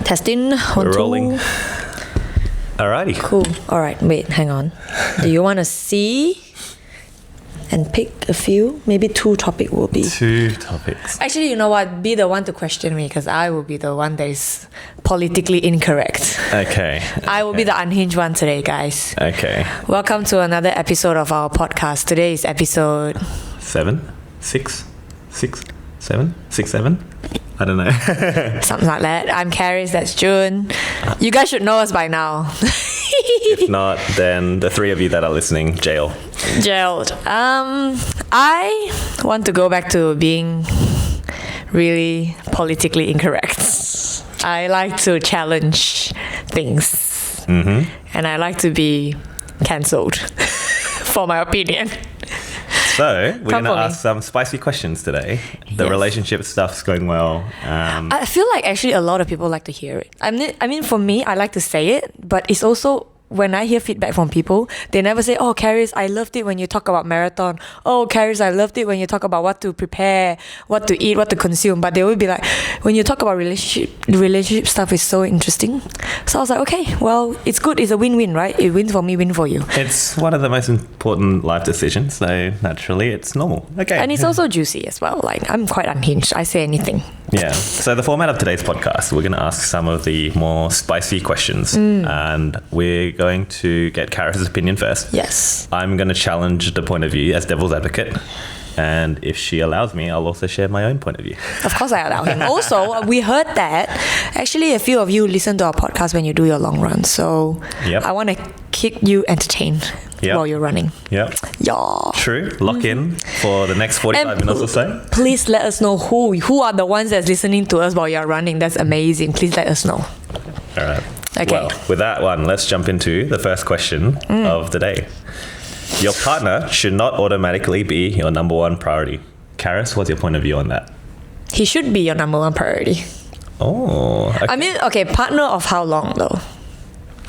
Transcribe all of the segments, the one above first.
Testing. We're rolling. Alrighty. Cool. All right. Wait, hang on. Do you want to see and pick a few? Maybe 2 topics will be. 2 topics. Actually, you know what? Be the one to question me because I will be the one that is politically incorrect. Okay. I will be the unhinged one today, guys. Okay. Welcome to another episode of our podcast. Today is episode 7? 6? 6? 7? 6, 7? I don't know. something like that. I'm Caris, that's June. You guys should know us by now. If not, then the 3 of you that are listening, jail. Gerald. I want to go back to being really politically incorrect. I like to challenge things. Mm-hmm. And I like to be cancelled for my opinion. So, we're going to ask some spicy questions today. The Yes. relationship stuff's going well. I feel like actually a lot of people like to hear it. I mean, for me, I like to say it, but it's also when I hear feedback from people, they never say, "Oh, Caris, I loved it when you talk about marathon. Oh, Caris, I loved it when you talk about what to prepare, what to eat, what to consume." But they will be like, when you talk about relationship stuff is so interesting. So I was like, okay, well, it's good. It's a win-win, right? It wins for me, win for you. It's one of the most important life decisions, so naturally it's normal. Okay. And it's also juicy as well. Like, I'm quite unhinged. I say anything. Yeah. So the format of today's podcast, we're going to ask some of the more spicy questions. And we're going to get Caris' opinion first. Yes. I'm going to challenge the point of view as devil's advocate. And if she allows me, I'll also share my own point of view. Of course I allow him. Also, we heard that actually a few of you listen to our podcast when you do your long run. So Yep. I want to keep you entertained Yep. while you're running. Yep. Yeah. True. Lock in for the next 45 minutes or so. Please let us know who are the ones that's listening to us while you're running. That's amazing. Please let us know. All right. Okay. Well, with that one, let's jump into the first question of the day. Your partner should not automatically be your number one priority. Caris, what's your point of view on that? He should be your number one priority. Oh. Okay. I mean, okay, partner of how long though?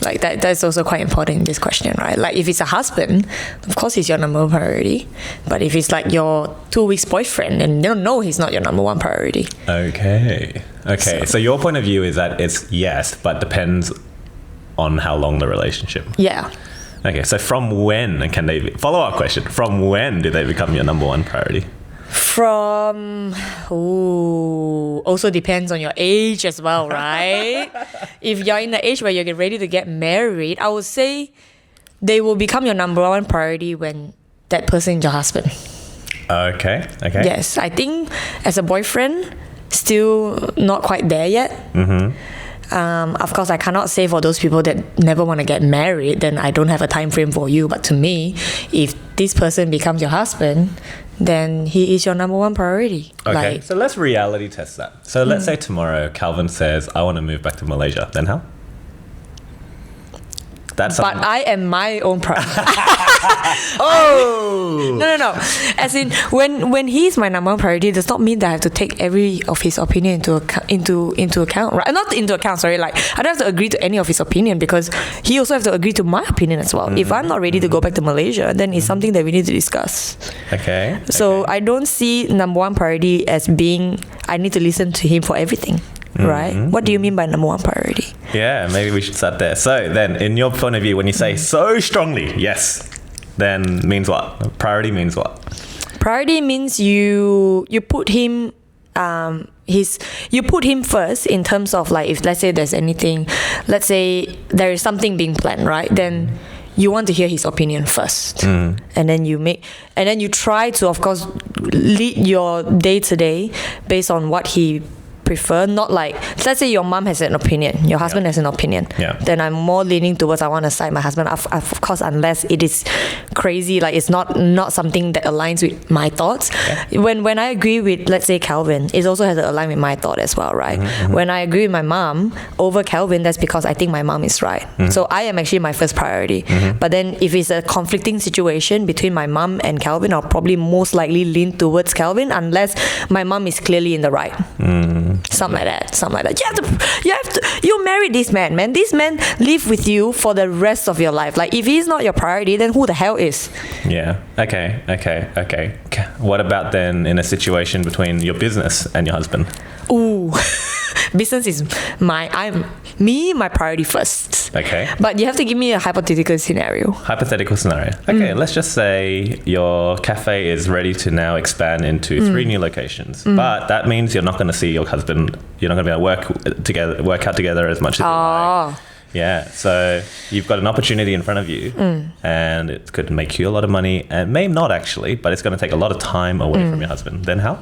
Like that's also quite important in this question, right? Like if it's a husband, of course he's your number one priority. But if it's like your 2 weeks boyfriend, then no, he's not your number one priority. Okay. So your point of view is that it's yes, but depends on how long the relationship. Yeah. Okay, so from when can they follow-up question, from when do they become your number one priority? Also depends on your age as well, right? If you're in the age where you're ready to get married, I would say they will become your number one priority when that person is your husband. Okay. Yes, I think as a boyfriend, still not quite there yet. Mm-hmm. Of course, I cannot say for those people that never want to get married, then I don't have a time frame for you. But to me, if this person becomes your husband, then he is your number one priority. Okay, so let's reality test that. So let's say tomorrow Calvin says, I want to move back to Malaysia. Then how? But I am my own priority. Oh! No. As in, when he's my number one priority, does not mean that I have to take every of his opinion into account. Right? Not into account. Sorry. Like I don't have to agree to any of his opinion because he also has to agree to my opinion as well. If I'm not ready to go back to Malaysia, then it's something that we need to discuss. Okay. So I don't see number one priority as being I need to listen to him for everything. Right? What do you mean by number one priority? Yeah, maybe we should start there. So then, in your point of view, when you say so strongly, yes, then means what? Priority means what? Priority means you put him you put him first in terms of like if let's say there's anything, let's say there is something being planned, right? Then you want to hear his opinion first, and then you try to of course lead your day to day based on what he prefer. Not like let's say your mom has an opinion, your husband has an opinion, then I'm more leaning towards I want to side my husband, of course, unless it is crazy, like it's not something that aligns with my thoughts. When I agree with let's say Calvin, it also has to align with my thought as well, right? When I agree with my mom over Calvin, that's because I think my mom is right. So I am actually my first priority. But then if it's a conflicting situation between my mom and Calvin, I'll probably most likely lean towards Calvin unless my mom is clearly in the right. Something like that. You married this man. This man live with you for the rest of your life. Like if he's not your priority, then who the hell is? Yeah. Okay. What about then in a situation between your business and your husband? Ooh. Business is my priority first. Okay. But you have to give me a hypothetical scenario. Hypothetical scenario. Okay, let's just say your cafe is ready to now expand into 3 new locations. But that means you're not going to see your husband. You're not going to be able to work out together as much as you like. Yeah, so you've got an opportunity in front of you, and it could make you a lot of money, and may not actually, but it's going to take a lot of time away from your husband. Then how?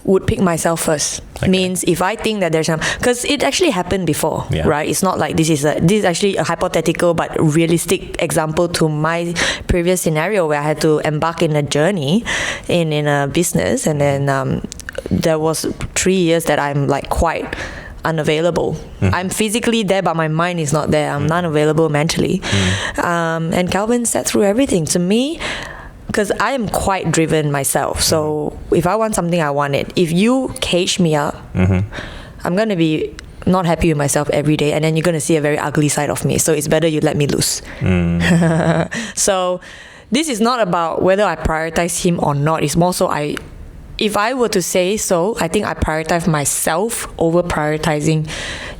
Would pick myself first. Okay. Means if I think that there's some, because it actually happened before, right? It's not like this is actually a hypothetical but realistic example to my previous scenario where I had to embark in a journey in a business, and then there was 3 years that I'm like quite unavailable. I'm physically there, but my mind is not there. I'm not available mentally. And Calvin sat through everything. To me, because I am quite driven myself. So if I want something, I want it. If you cage me up, I'm going to be not happy with myself every day, and then you're going to see a very ugly side of me. So it's better you let me loose. So this is not about whether I prioritize him or not. It's more so if I were to say so, I think I prioritize myself over prioritizing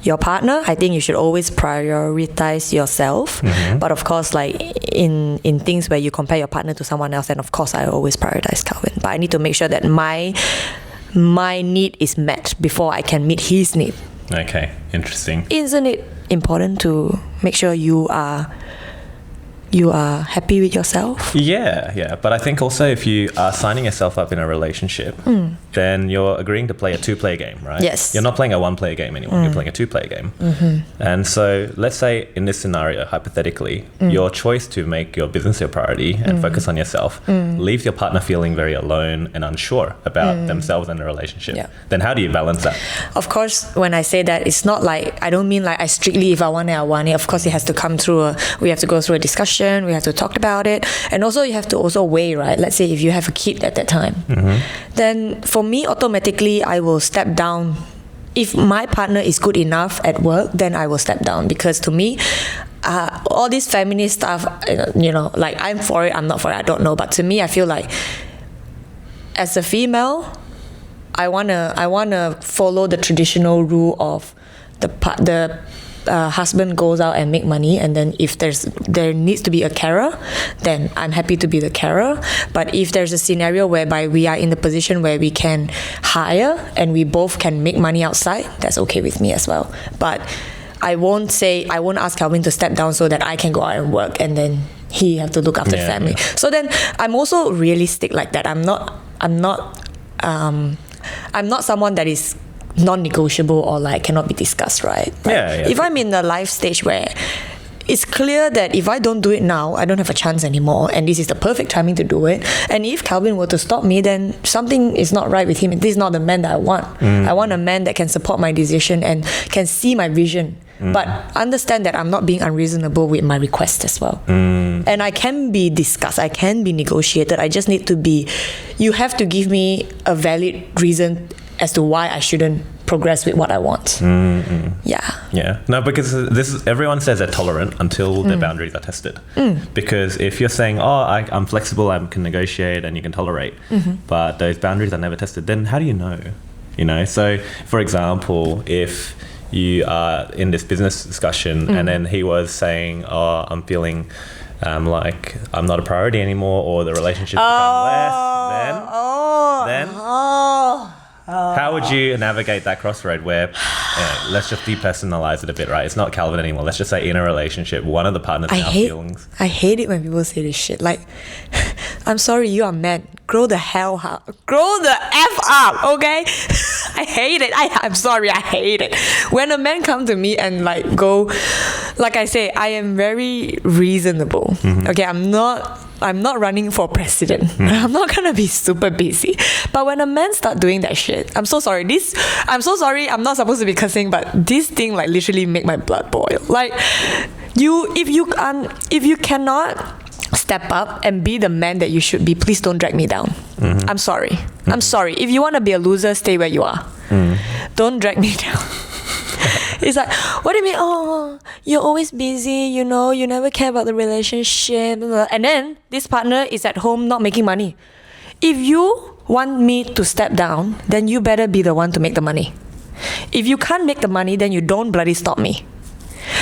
your partner. I think you should always prioritize yourself. But of course, like in things where you compare your partner to someone else, then of course I always prioritize Calvin. But I need to make sure that my need is met before I can meet his need. Okay, interesting. Isn't it important to make sure you are happy with yourself? Yeah. But I think also if you are signing yourself up in a relationship, then you're agreeing to play a 2-player game, right? Yes. You're not playing a 1-player game anymore. You're playing a 2-player game. And so let's say in this scenario, hypothetically, your choice to make your business your priority and focus on yourself leaves your partner feeling very alone and unsure about themselves and the relationship. Yeah. Then how do you balance that? Of course, when I say that, it's not like, I don't mean like I strictly, if I want it, I want it. Of course, it has to come through, we have to go through a discussion. We have to talk about it, and also you have to also weigh, right? Let's say if you have a kid at that time, then for me automatically I will step down. If my partner is good enough at work, then I will step down, because to me all this feminist stuff, like I'm for it, I'm not for it, I don't know, but to me I feel like as a female I wanna follow the traditional rule of the husband goes out and make money, and then if there needs to be a carer, then I'm happy to be the carer. But if there's a scenario whereby we are in the position where we can hire and we both can make money outside, that's okay with me as well. But I won't ask Calvin to step down so that I can go out and work and then he have to look after the family. So then I'm also realistic like that. I'm not someone that is non-negotiable or like cannot be discussed, right? Like if I'm in the life stage where it's clear that if I don't do it now, I don't have a chance anymore, and this is the perfect timing to do it. And if Calvin were to stop me, then something is not right with him. This is not the man that I want. I want a man that can support my decision and can see my vision, but understand that I'm not being unreasonable with my request as well. And I can be discussed, I can be negotiated. I just need to be, you have to give me a valid reason as to why I shouldn't progress with what I want. Yeah. No, because everyone says they're tolerant until their boundaries are tested. Because if you're saying, I'm flexible, I can negotiate and you can tolerate, but those boundaries are never tested, then how do you know? So for example, if you are in this business discussion and then he was saying, I'm feeling like I'm not a priority anymore, or the relationship become less, then how would you navigate that crossroad where, let's just depersonalize it a bit, right? It's not Calvin anymore. Let's just say in a relationship, one of the partners now feelings. I hate it when people say this shit. Like, I'm sorry, you are men. Grow the hell up. Grow the F up, okay? I hate it. I'm sorry, I hate it. When a man come to me and like go, like I say, I am very reasonable. Okay, I'm not running for president. I'm not gonna be super busy. But when a man start doing that shit, I'm so sorry. I'm not supposed to be cursing, but this thing like literally make my blood boil. Like, if you cannot step up and be the man that you should be, please don't drag me down. I'm sorry. I'm sorry. If you want to be a loser, stay where you are. Don't drag me down. It's like, what do you mean? Oh, you're always busy, you never care about the relationship. And then this partner is at home not making money. If you want me to step down, then you better be the one to make the money. If you can't make the money, then you don't bloody stop me.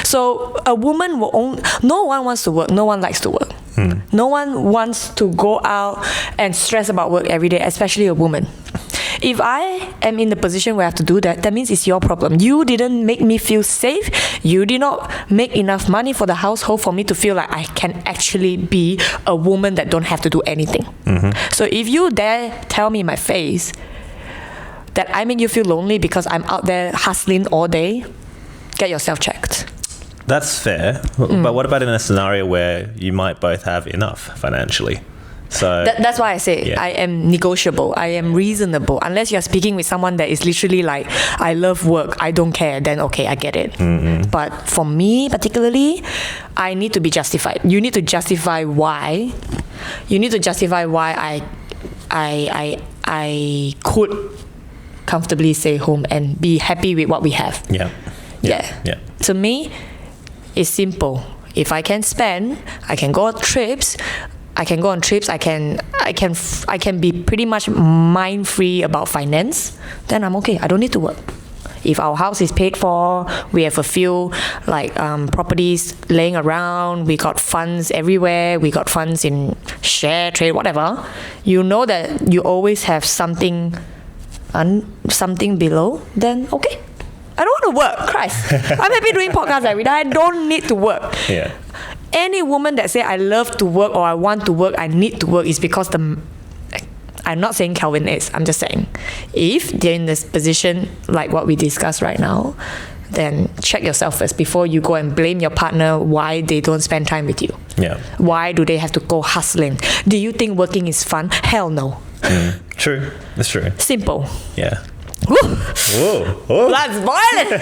So a woman no one wants to work. No one likes to work. No one wants to go out and stress about work every day, especially a woman. If I am in the position where I have to do that, that means it's your problem. You didn't make me feel safe. You did not make enough money for the household for me to feel like I can actually be a woman that don't have to do anything. So if you dare tell me in my face that I make you feel lonely because I'm out there hustling all day, get yourself checked. That's fair. But what about in a scenario where you might both have enough financially? So that's why I say I am negotiable. I am reasonable. Unless you're speaking with someone that is literally like, I love work, I don't care, then okay, I get it. But for me particularly, I need to be justified. You need to justify why. You need to justify why I could comfortably stay home and be happy with what we have. Yeah. To me, it's simple. If I can spend, I can go on trips. I can be pretty much mind free about finance. Then I'm okay. I don't need to work. If our house is paid for, we have a few properties laying around, we got funds everywhere, we got funds in share trade, whatever. You know that you always have something below. Then okay. I don't want to work, Christ. I'm happy doing podcasts every day. I don't need to work. Yeah. Any woman that say I love to work or I want to work, I need to work is because I'm not saying Calvin is. I'm just saying if they're in this position like what we discussed right now, then check yourself first before you go and blame your partner why they don't spend time with you. Yeah. Why do they have to go hustling? Do you think working is fun? Hell no. True. That's true. Simple. Yeah. Whoa. Blood's boiling.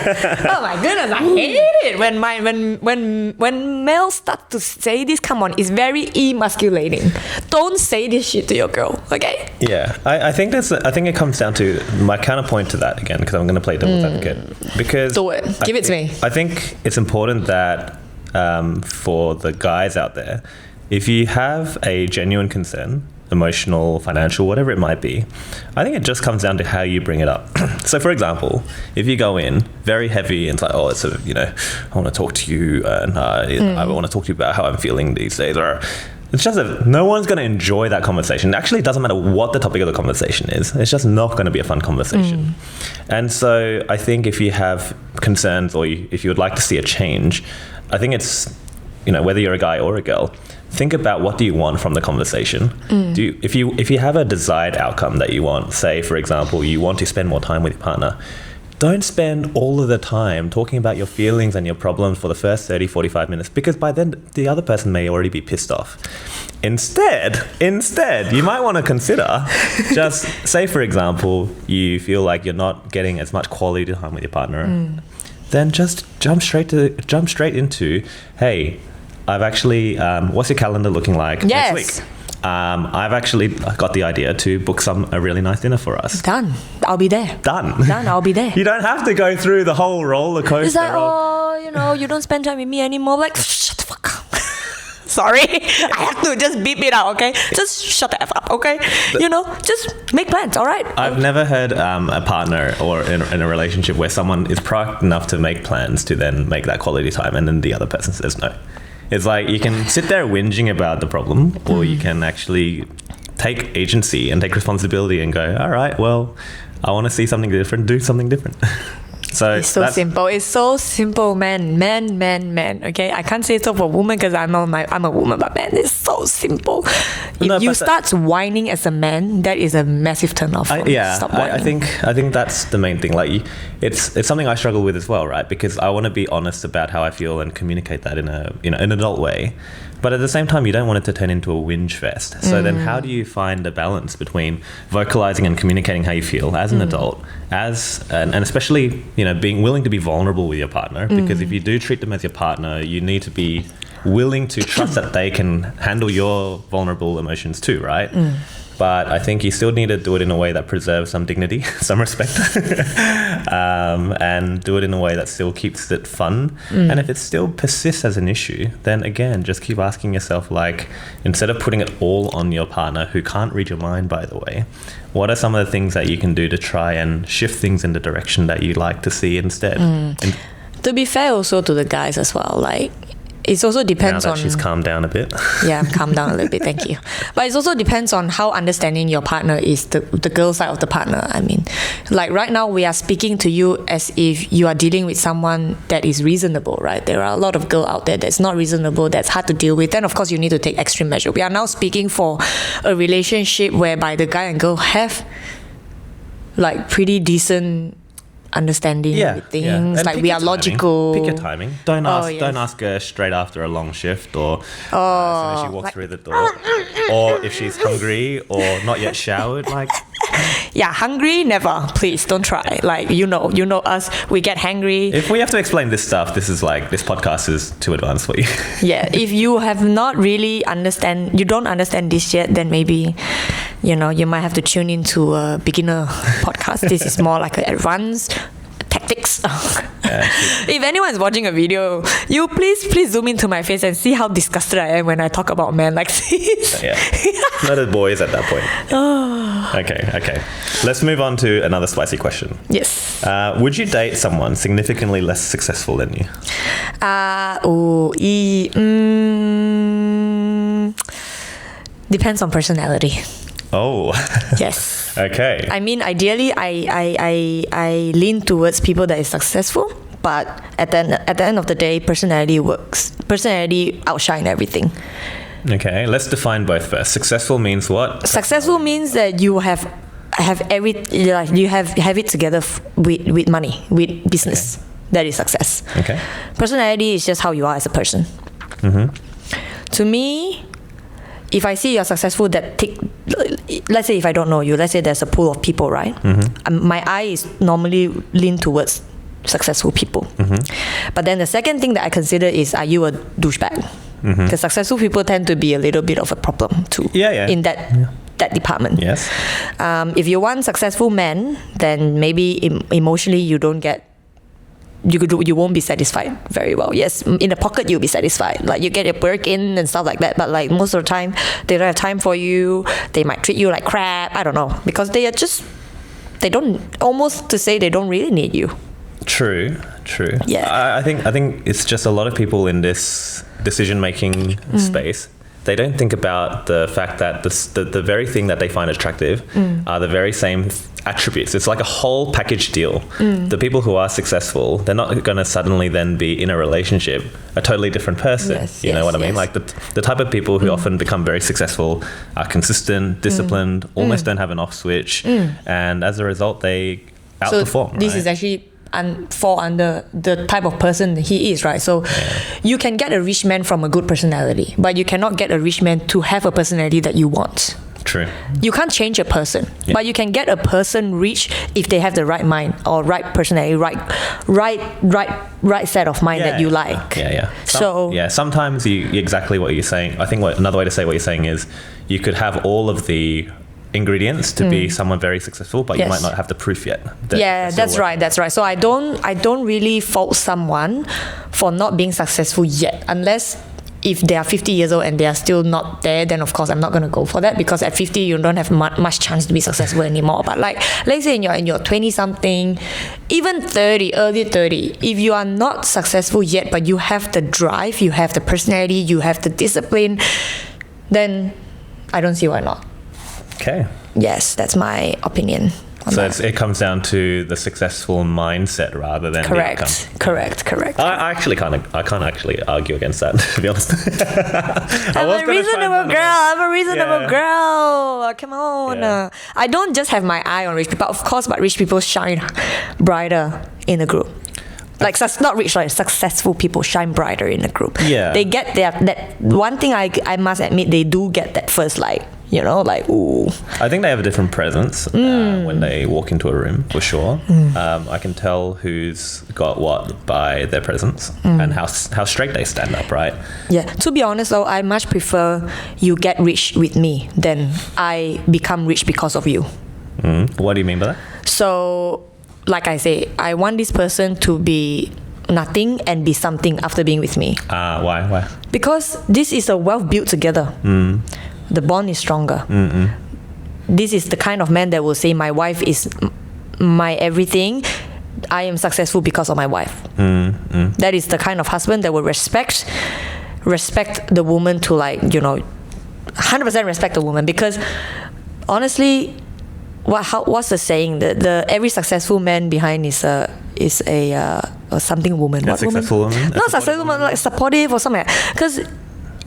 Oh my goodness, I hate it when males start to say this. Come on, it's very emasculating. Don't say this shit to your girl, okay? Yeah, I think it comes down to my counterpoint to that again, because I'm going to play devil's advocate. Because do it. Give it to me. I think it's important that for the guys out there, if you have a genuine concern, emotional, financial, whatever it might be, I think it just comes down to how you bring it up. So for example, if you go in very heavy and it's like, oh, it's I want to talk to you and I want to talk to you about how I'm feeling these days, or it's just no one's going to enjoy that conversation. Actually, it doesn't matter what the topic of the conversation is. It's just not going to be a fun conversation. And so I think if you have concerns or if you would like to see a change, I think it's, whether you're a guy or a girl, think about what do you want from the conversation. If you have a desired outcome that you want, say for example you want to spend more time with your partner, don't spend all of the time talking about your feelings and your problems for the first 30-45 minutes, because by then the other person may already be pissed off. Instead you might want to consider just say for example you feel like you're not getting as much quality time with your partner, then just jump straight into, hey, I've actually, what's your calendar looking like next week? I've actually got the idea to book a really nice dinner for us. Done. I'll be there. Done, I'll be there. You don't have to go through the whole roller coaster. It's like, you don't spend time with me anymore. Like, shut the fuck up. Sorry. I have to just beep it out, okay? Just shut the F up, okay? Just make plans, all right? I've never heard a partner or in a relationship where someone is proactive enough to make plans to then make that quality time and then the other person says no. It's like you can sit there whinging about the problem, or you can actually take agency and take responsibility and go, all right, well, I want to see something different, do something different. So it's so simple. It's so simple, man. Okay, I can't say so for women because I'm a woman, but man, it's so simple. If you start whining as a man, that is a massive turn off. Stop whining. I think that's the main thing. Like, it's something I struggle with as well, right? Because I want to be honest about how I feel and communicate that in an adult way. But at the same time, you don't want it to turn into a whinge fest. So then how do you find a balance between vocalizing and communicating how you feel as an adult, and especially, being willing to be vulnerable with your partner? Because if you do treat them as your partner, you need to be willing to trust that they can handle your vulnerable emotions too, right? but I think you still need to do it in a way that preserves some dignity, some respect, and do it in a way that still keeps it fun. And if it still persists as an issue, then again, just keep asking yourself, like, instead of putting it all on your partner, who can't read your mind, by the way, what are some of the things that you can do to try and shift things in the direction that you like to see instead? To be fair also to the guys as well, like, it also depends now that on... she's calmed down a bit. Yeah, calm down a little bit, thank you. But it also depends on how understanding your partner is, the girl side of the partner. I mean, like right now we are speaking to you as if you are dealing with someone that is reasonable, right? There are a lot of girls out there that's not reasonable, that's hard to deal with. Then of course you need to take extreme measure. We are now speaking for a relationship whereby the guy and girl have like pretty decent understanding with things, like we are logical. Pick your timing. Don't ask her straight after a long shift, or as soon as she walks through the door, or if she's hungry or not yet showered. Like, yeah, hungry, never. Please don't try. Like, you know us, we get hangry. If we have to explain this stuff, this podcast is too advanced for you. Yeah, if you have not really you don't understand this yet, then maybe you might have to tune into a beginner podcast. This is more like an advanced tactics. If anyone's watching a video, you please zoom into my face and see how disgusted I am when I talk about men like this. Yeah, not as boys at that point. Okay. Let's move on to another spicy question. Yes. Would you date someone significantly less successful than you? Depends on personality. Oh. Yes. Okay. I mean, ideally, I lean towards people that is successful, but at the end of the day, personality works. Personality outshine everything. Okay, let's define both first. Successful means what? Successful means that you have you have it together with money, with business. Okay. That is success. Okay. Personality is just how you are as a person. To me, if I see you're successful, let's say if I don't know you, let's say there's a pool of people, right? My eye is normally lean towards successful people. But then the second thing that I consider is, are you a douchebag? Because successful people tend to be a little bit of a problem too. In that department. Yes. If you want successful men, then maybe emotionally you don't get. You won't be satisfied very well. Yes, in the pocket you'll be satisfied. Like you get your perk in and stuff like that. But like most of the time, they don't have time for you. They might treat you like crap. I don't know, because they don't really need you. True. Yeah. I think it's just a lot of people in this decision-making space. They don't think about the fact that the very thing that they find attractive are the very same attributes. It's like a whole package deal. The people who are successful, they're not going to suddenly then be in a relationship a totally different person. You know what I mean? Like the type of people who often become very successful are consistent, disciplined, almost don't have an off switch, and as a result they outperform. So this is actually fall under the type of person he is, right? So you can get a rich man from a good personality, but you cannot get a rich man to have a personality that you want. True. You can't change a person, but you can get a person rich if they have the right mind or right personality, right set of mind that you like. Sometimes exactly what you're saying. I think another way to say what you're saying is you could have all of the ingredients to be someone very successful, but you might not have the proof yet. That's right. So I don't really fault someone for not being successful yet, unless if they are 50 years old and they are still not there, then of course I'm not going to go for that, because at 50 you don't have much chance to be successful anymore. But like, let's say in your 20 something, even 30, early 30, if you are not successful yet but you have the drive, you have the personality, you have the discipline, then I don't see why not. Okay. Yes, that's my opinion. So it comes down to the successful mindset rather than the outcome. Correct. I can't actually argue against that, to be honest. I'm a reasonable girl. Come on. Yeah. I don't just have my eye on rich people, of course, but rich people shine brighter in a group. Like not rich, like successful people shine brighter in a group. Yeah. They get that one thing I must admit, they do get that first like, you know, like, ooh. I think they have a different presence when they walk into a room, for sure. I can tell who's got what by their presence and how straight they stand up, right? Yeah. To be honest though, I much prefer you get rich with me than I become rich because of you. What do you mean by that? So, like I say, I want this person to be nothing and be something after being with me. Why? Because this is a wealth built together. The bond is stronger. This is the kind of man that will say, my wife is my everything. I am successful because of my wife. That is the kind of husband that will respect the woman to, like, you know, 100% respect the woman. Because honestly, what's the saying? The every successful man behind is a something woman. What successful woman? Not successful woman, like supportive or something. Because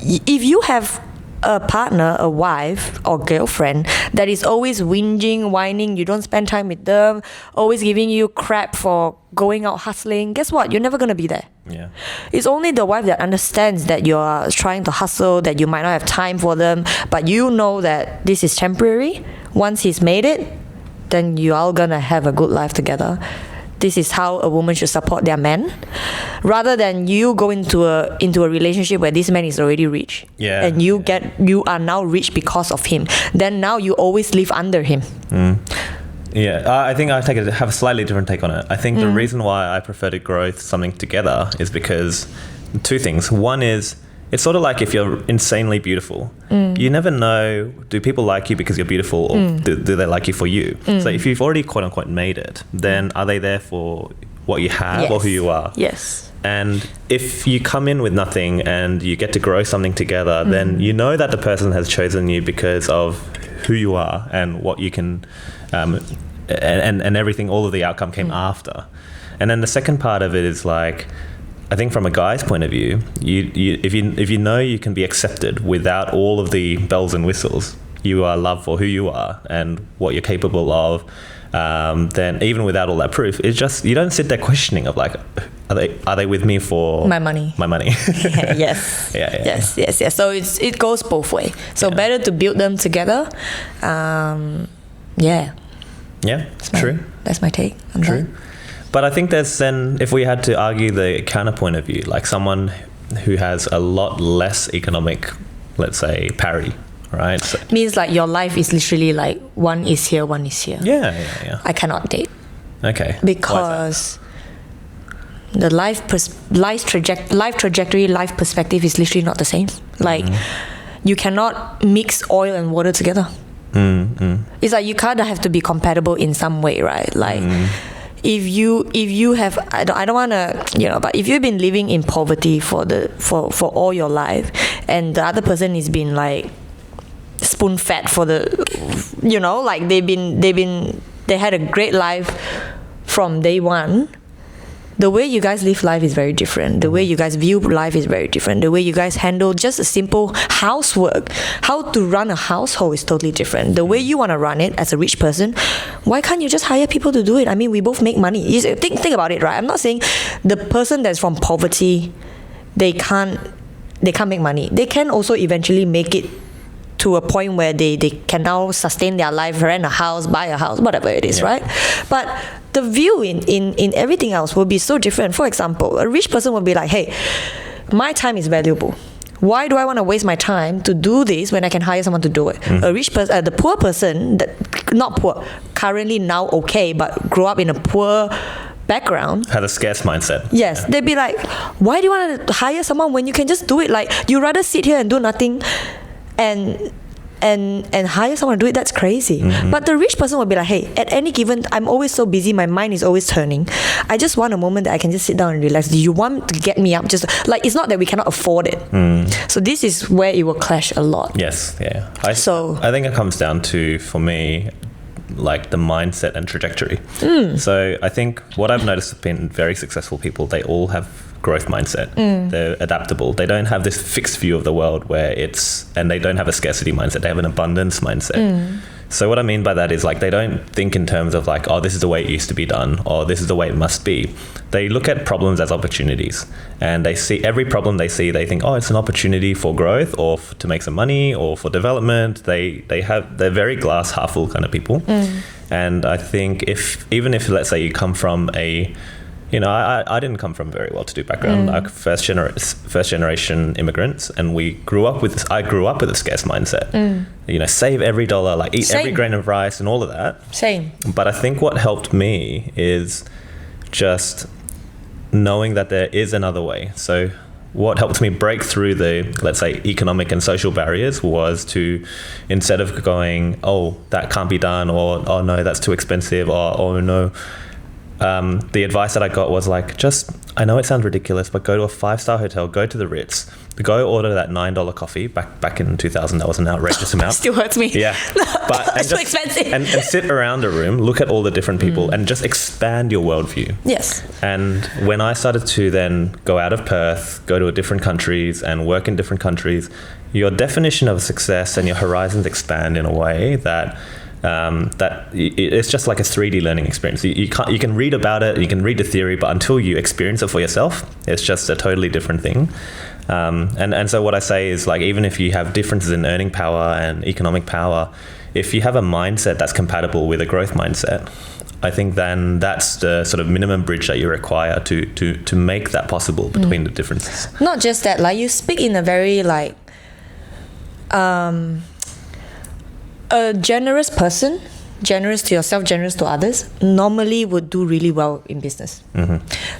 if you have a partner, a wife or girlfriend that is always whinging, whining, you don't spend time with them, always giving you crap for going out hustling, guess what? You're never going to be there. Yeah. It's only the wife that understands that you're trying to hustle, that you might not have time for them, but you know that this is temporary. Once he's made it, then you all going to have a good life together. This is how a woman should support their man, rather than you go into a relationship where this man is already rich, and you are now rich because of him. Then now you always live under him. Yeah, I think have a slightly different take on it. I think the reason why I prefer to grow something together is because two things. One is, it's sort of like if you're insanely beautiful, you never know, do people like you because you're beautiful, or do they like you for you? So if you've already quote unquote made it, then are they there for what you have or who you are? Yes. And if you come in with nothing and you get to grow something together, then you know that the person has chosen you because of who you are and what you can, and everything, all of the outcome came after. And then the second part of it is like, I think from a guy's point of view, if you know you can be accepted without all of the bells and whistles, you are loved for who you are and what you're capable of, then even without all that proof, it's just, you don't sit there questioning of like, are they with me for my money? Yes. Yes. So it goes both ways. So better to build them together. Yeah, true. That's my take on that. But I think there's then, if we had to argue the counterpoint of view, like someone who has a lot less economic, let's say, parity, right? So, means like your life is literally like one is here, one is here. Yeah. I cannot date. Okay. Because the life trajectory, life perspective is literally not the same. Like you cannot mix oil and water together. It's like you kind of have to be compatible in some way, right? Like if you have, I don't want to, you know, but if you've been living in poverty for all your life, and the other person is been like spoon fed for the, you know, like they had a great life from day one. The way you guys live life is very different. The way you guys view life is very different. The way you guys handle just a simple housework, how to run a household is totally different. The way you want to run it as a rich person, why can't you just hire people to do it? I mean, we both make money. Think about it, right? I'm not saying the person that's from poverty, they can't make money. They can also eventually make it to a point where they can now sustain their life, rent a house, buy a house, whatever it is, right? But the view in everything else will be so different. For example, a rich person will be like, hey, my time is valuable. Why do I want to waste my time to do this when I can hire someone to do it? A rich person, the poor person, not poor, currently now okay, but grew up in a poor background, had a scarce mindset. Yes, they'd be like, why do you want to hire someone when you can just do it? Like, you rather sit here and do nothing and hire someone to do it. That's crazy. But the rich person will be like, hey, at any given, I'm always so busy, my mind is always turning. I just want a moment that I can just sit down and relax. Do you want to get me up? Just like, it's not that we cannot afford it. So this is where it will clash a lot. Yes, yeah. I think it comes down to, for me, like the mindset and trajectory. So I think what I've noticed have been very successful people, they all have growth mindset. They're adaptable. They don't have this fixed view of the world and they don't have a scarcity mindset. They have an abundance mindset. So what I mean by that is like they don't think in terms of like, oh, this is the way it used to be done, or this is the way it must be. They look at problems as opportunities, and they see every problem they see, they think, oh, it's an opportunity for growth or to make some money or for development. They're very glass half full kind of people. And I think even if let's say you come from a, you know, I didn't come from a very well-to-do background. Like first generation immigrants, and I grew up with a scarce mindset. You know, save every dollar, like eat every grain of rice and all of that. Same. But I think what helped me is just knowing that there is another way. So what helped me break through the, let's say, economic and social barriers was to, instead of going, oh, that can't be done, or oh no, that's too expensive, or oh no. The advice that I got was like, I know it sounds ridiculous, but go to a 5-star hotel, go to the Ritz, go order that $9 coffee. Back in 2000, that was an outrageous amount. Still hurts me. Yeah. But it's so expensive. And sit around a room, look at all the different people, and just expand your worldview. Yes. And when I started to then go out of Perth, go to different countries and work in different countries, your definition of success and your horizons expand in a way that it's just like a 3D learning experience. You can read about it, you can read the theory, but until you experience it for yourself, it's just a totally different thing. And so what I say is, like, even if you have differences in earning power and economic power, if you have a mindset that's compatible with a growth mindset, I think then that's the sort of minimum bridge that you require to make that possible between the differences. Not just that, like, you speak in a very like a generous person, generous to yourself, generous to others, normally would do really well in business.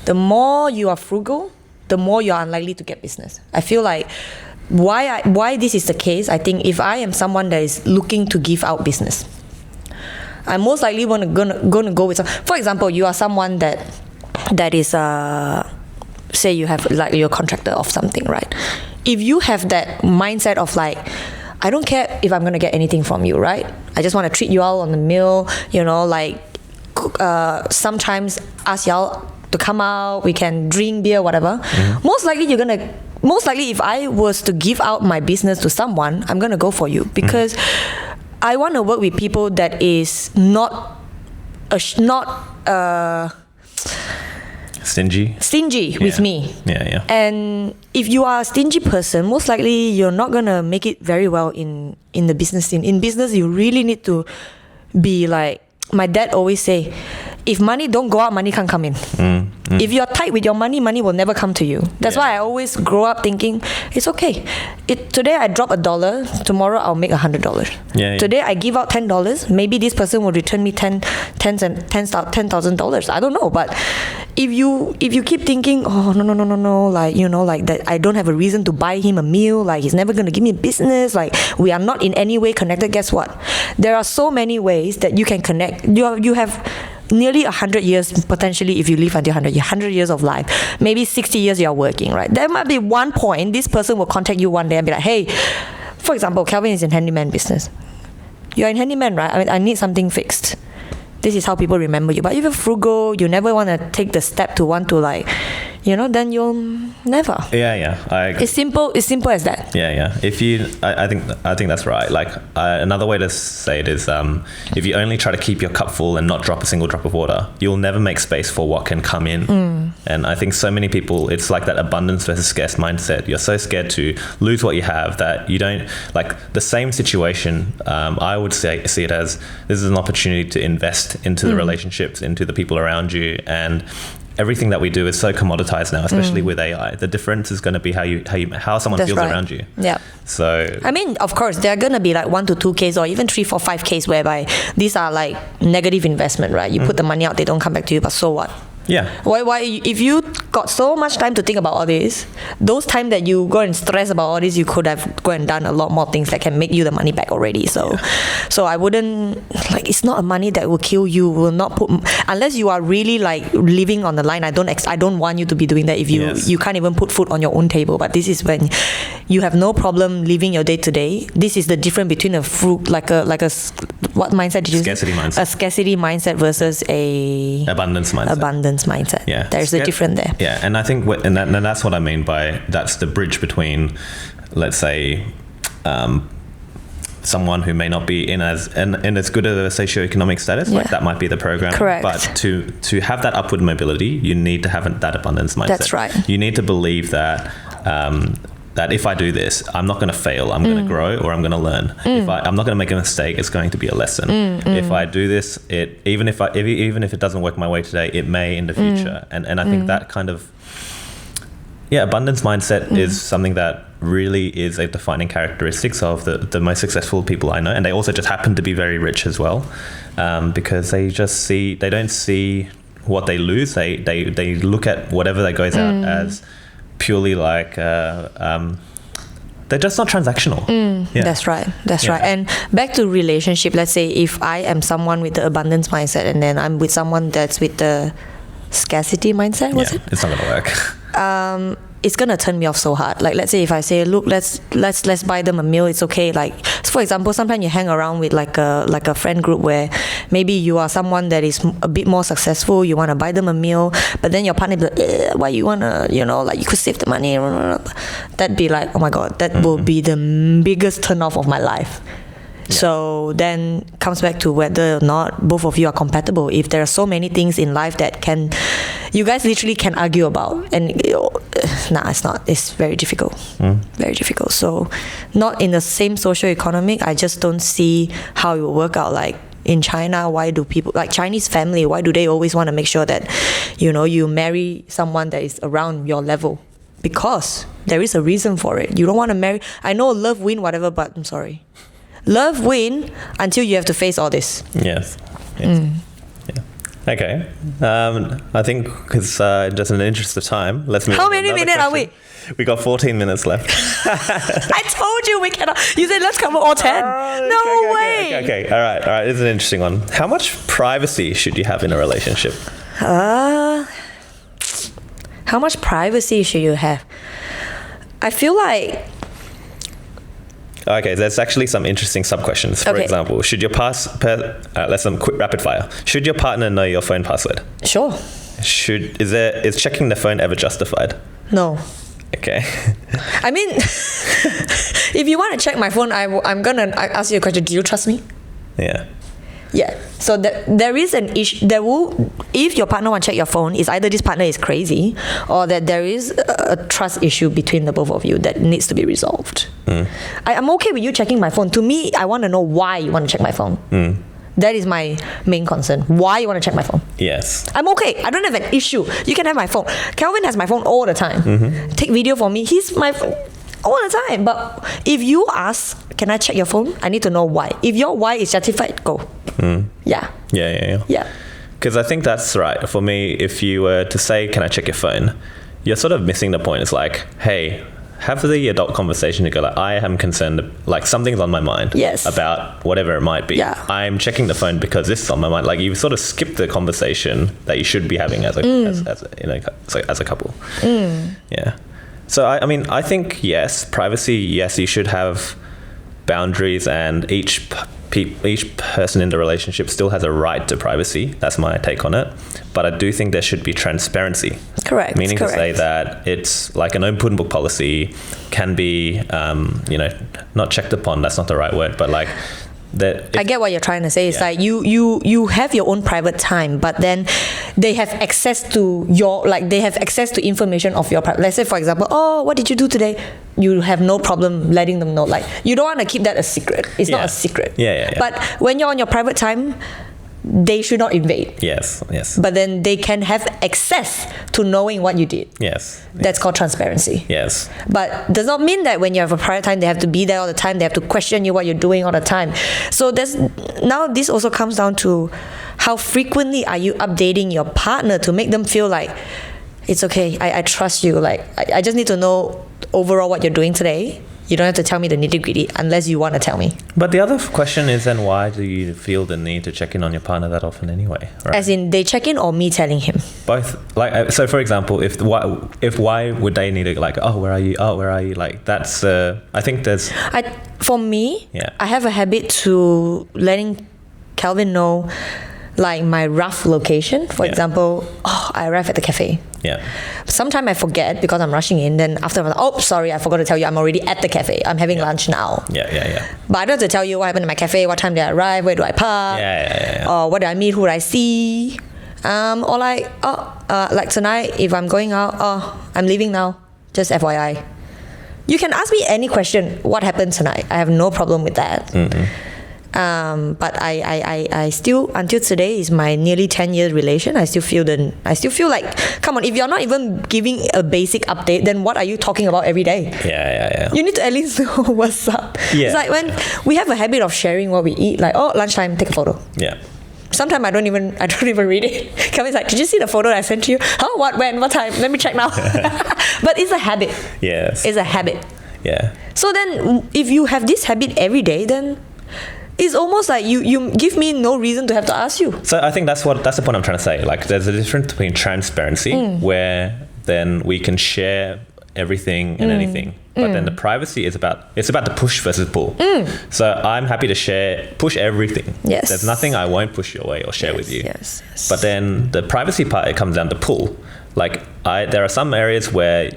The more you are frugal, the more you are unlikely to get business. I feel like why this is the case, I think if I am someone that is looking to give out business, I'm most likely gonna go with some. For example, you are someone that is say you have, like, you're a contractor of something, right? If you have that mindset of like, I don't care if I'm gonna get anything from you, right? I just want to treat you all on the meal, you know, like sometimes ask y'all to come out, we can drink beer, whatever. Most likely if I was to give out my business to someone, I'm gonna go for you, because I want to work with people that is not stingy with me. Yeah. And if you are a stingy person, most likely you're not gonna make it very well in the business scene. In business, you really need to be like, my dad always say, if money don't go out, money can't come in. If you're tight with your money, money will never come to you. That's why I always grow up thinking, it's okay. Today I drop $1, tomorrow I'll make $100. Today I give out $10, maybe this person will return me $10,000. I don't know, but if you keep thinking, oh no, like, you know, like that I don't have a reason to buy him a meal, like he's never gonna give me business, like we are not in any way connected. Guess what? There are so many ways that you can connect. You have nearly 100 years, potentially, if you live until 100 years of life, maybe 60 years you are working, right? There might be one point, this person will contact you one day and be like, hey, for example, Kelvin is in handyman business. You're in handyman, right? I mean, I need something fixed. This is how people remember you. But if you're frugal, you never want to take the step to want to, like, you know, then you'll never. Yeah. I agree. It's simple as that. Yeah. I think that's right. Like, another way to say it is, if you only try to keep your cup full and not drop a single drop of water, you'll never make space for what can come in. And I think so many people, it's like that abundance versus scarce mindset. You're so scared to lose what you have that you don't, like, the same situation. I would see it as, this is an opportunity to invest into the relationships, into the people around you, and everything that we do is so commoditized now, especially with AI. The difference is going to be how someone feels around you. Yeah. So I mean, of course, there are going to be like 1 to 2 cases or even 3, 4, 5 cases whereby these are like negative investment, right? You put the money out, they don't come back to you, but so what? Yeah. Why if you got so much time to think about all this, those time that you go and stress about all this, you could have gone and done a lot more things that can make you the money back already. So I wouldn't, like, it's not a money that will kill you. Will not put, unless you are really like living on the line. I don't want you to be doing that if you can't even put food on your own table. But this is when you have no problem living your day to day. This is the difference between a fruit, like a what mindset did you scarcity mindset. A scarcity mindset versus a abundance mindset. Yeah, there's a difference there. Yeah, and I think and that's what I mean by, that's the bridge between, let's say, someone who may not be in as good a socioeconomic status, like that might be the program. Correct. But to have that upward mobility, you need to have that abundance mindset. That's right. You need to believe that that if I do this, I'm not going to fail. I'm going to grow, or I'm going to learn. If I'm not going to make a mistake, it's going to be a lesson. If I do this, even if it doesn't work my way today, it may in the future. And I think that kind of abundance mindset is something that really is a defining characteristics of the most successful people I know, and they also just happen to be very rich as well, because they don't see what they lose. They look at whatever that goes out as purely like they're just not transactional. That's right. And back to relationship, let's say if I am someone with the abundance mindset and then I'm with someone that's with the scarcity mindset, it's not gonna work. It's gonna turn me off so hard. Like, let's say if I say, look, let's buy them a meal, it's okay. Like, for example, sometimes you hang around with like a friend group where maybe you are someone that is a bit more successful, you want to buy them a meal, but then your partner be like, why you wanna, like you could save the money. That'd be like, oh my god, that will be the biggest turn off of my life. So then comes back to whether or not both of you are compatible. If there are so many things in life that you guys literally can argue about, and it's not. It's very difficult. Very difficult. So not in the same socio-economic, I just don't see how it will work out. Like in China, why do people, like Chinese family, why do they always want to make sure that, you marry someone that is around your level? Because there is a reason for it. You don't want to marry, I know love win whatever, but I'm sorry. Love win until you have to face all this. Yes. Yeah. Okay. I think because just in the interest of time, let's move on. How many minutes are we? We got 14 minutes left. I told you we cannot. You said let's cover all 10. No way. Okay. All right. This is an interesting one. How much privacy should you have in a relationship? How much privacy should you have? I feel like. Okay, there's actually some interesting sub-questions. For example, should your let's quick rapid fire. Should your partner know your phone password? Sure. Is checking the phone ever justified? No. Okay. I mean, if you want to check my phone, I'm gonna ask you a question. Do you trust me? Yeah. Yeah. So there is an issue. If your partner wants to check your phone, it's either this partner is crazy or that there is a trust issue between the both of you that needs to be resolved. I'm okay with you checking my phone. To me, I want to know why you want to check my phone. That is my main concern. Why you want to check my phone? Yes. I'm okay. I don't have an issue. You can have my phone. Calvin has my phone all the time. Take video for me. He's my phone all the time. But if you ask, can I check your phone? I need to know why. If your why is justified, go. Yeah. Because I think that's right. For me, if you were to say, can I check your phone? You're sort of missing the point. It's like, hey, have the adult conversation. You go like, I am concerned, like something's on my mind. Yes. About whatever it might be. Yeah. I'm checking the phone because this is on my mind. Like you sort of skip the conversation that you should be having as a couple. Yeah. So I think yes, privacy. Yes, you should have boundaries, and each person in the relationship still has a right to privacy. That's my take on it. But I do think there should be transparency. Correct. Meaning to say that it's like an open book policy can be, not checked upon. That's not the right word, but like that. I get what you're trying to say. It's like you have your own private time, but then they have access to information of your private. Let's say, for example, what did you do today? You have no problem letting them know. Like you don't want to keep that a secret. It's not a secret. Yeah. But when you're on your private time, they should not invade. Yes. But then they can have access to knowing what you did. Yes. That's called transparency. Yes. But does not mean that when you have a private time, they have to be there all the time. They have to question you what you're doing all the time. So now this also comes down to how frequently are you updating your partner to make them feel like it's okay. I trust you. Like I just need to know overall what you're doing today. You don't have to tell me the nitty-gritty unless you want to tell me. But the other question is then why do you feel the need to check in on your partner that often anyway? Right? As in they check in or me telling him? Both. Like so, for example, why would they need to like, where are you? Like that's I think there's. For me, I have a habit to letting Calvin know like my rough location. For example, I arrive at the cafe. Yeah. Sometimes I forget because I'm rushing in. Then after I'm like, oh, sorry, I forgot to tell you I'm already at the cafe. I'm having lunch now. Yeah. But I don't have to tell you what happened at my cafe, what time did I arrive, where do I park, or what did I meet, who did I see. Or like, like tonight, if I'm going out, I'm leaving now. Just FYI. You can ask me any question. What happened tonight? I have no problem with that. But I still, until today, is my nearly 10-year relation. I still feel like, come on, if you're not even giving a basic update, then what are you talking about every day? Yeah. You need to at least know what's up. Yeah. It's like when we have a habit of sharing what we eat. Like, lunchtime, take a photo. Yeah. Sometimes I don't even read it. Kevin's like, did you see the photo I sent you? Huh? What? When? What time? Let me check now. But it's a habit. Yes. It's a habit. Yeah. So then, if you have this habit every day, then it's almost like you give me no reason to have to ask you. So I think that's the point I'm trying to say. Like, there's a difference between transparency, where then we can share everything and anything. But then the privacy is about the push versus pull. So I'm happy to push everything. Yes. There's nothing I won't push your way or share with you. Yes. But then the privacy part, it comes down to pull. Like, there are some areas where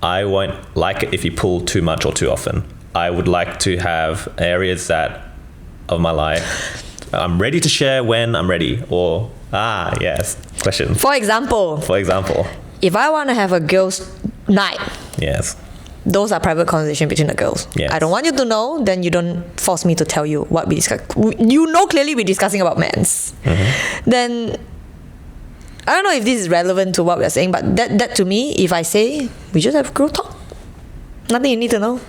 I won't like it if you pull too much or too often. I would like to have areas of my life I'm ready to share when I'm ready. Or question. For example, if I want to have a girls' night, yes, those are private conversations between the girls. Yes. I don't want you to know, then you don't force me to tell you what we discuss. You know clearly we're discussing about men's. Then I don't know if this is relevant to what we're saying, but that to me, if I say we just have girl talk, nothing you need to know.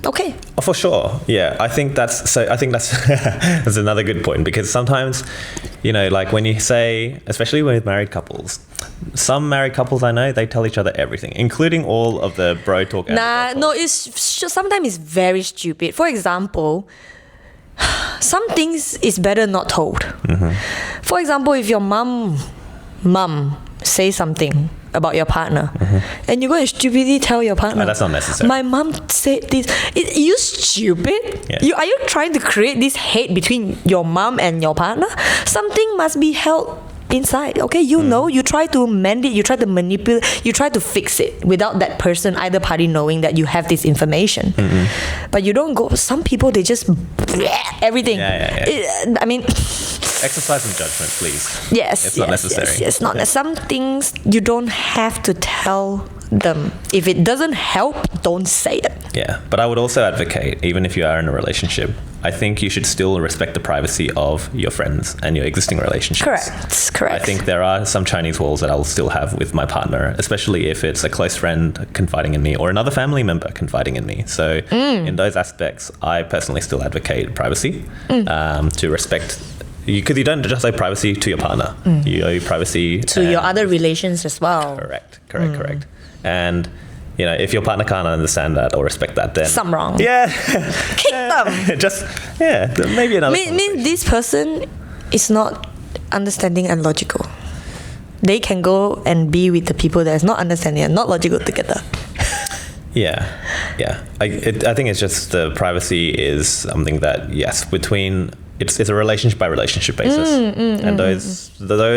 Okay. Oh, for sure. Yeah, I think that's that's another good point, because sometimes, like when you say, especially with married couples, some married couples I know, they tell each other everything, including all of the bro talk. Sometimes it's very stupid. For example, some things is better not told. For example, if your mom say something about your partner, and you go and stupidly tell your partner, that's not necessary. My mom said this. You stupid? Yeah. Are you trying to create this hate between your mom and your partner? Something must be held inside. Okay, you try to mend it, you try to manipulate, you try to fix it without that person, either party, knowing that you have this information. But you don't go. Some people, they just everything. I mean, exercise some judgment, please. Yes, it's not necessary. Yes, not. Some things you don't have to tell them. If it doesn't help, don't say it. Yeah, but I would also advocate, even if you are in a relationship, I think you should still respect the privacy of your friends and your existing relationships. Correct. I think there are some Chinese walls that I'll still have with my partner, especially if it's a close friend confiding in me or another family member confiding in me. So in those aspects, I personally still advocate privacy, to respect. Because you don't just owe privacy to your partner, you owe privacy to your other relations as well. Correct. And if your partner can't understand that or respect that, then something wrong. Yeah, kick them. Maybe another. Mean this person is not understanding and logical. They can go and be with the people that is not understanding and not logical together. Yeah. I think it's just the privacy is something that between. It's a relationship by relationship basis, and those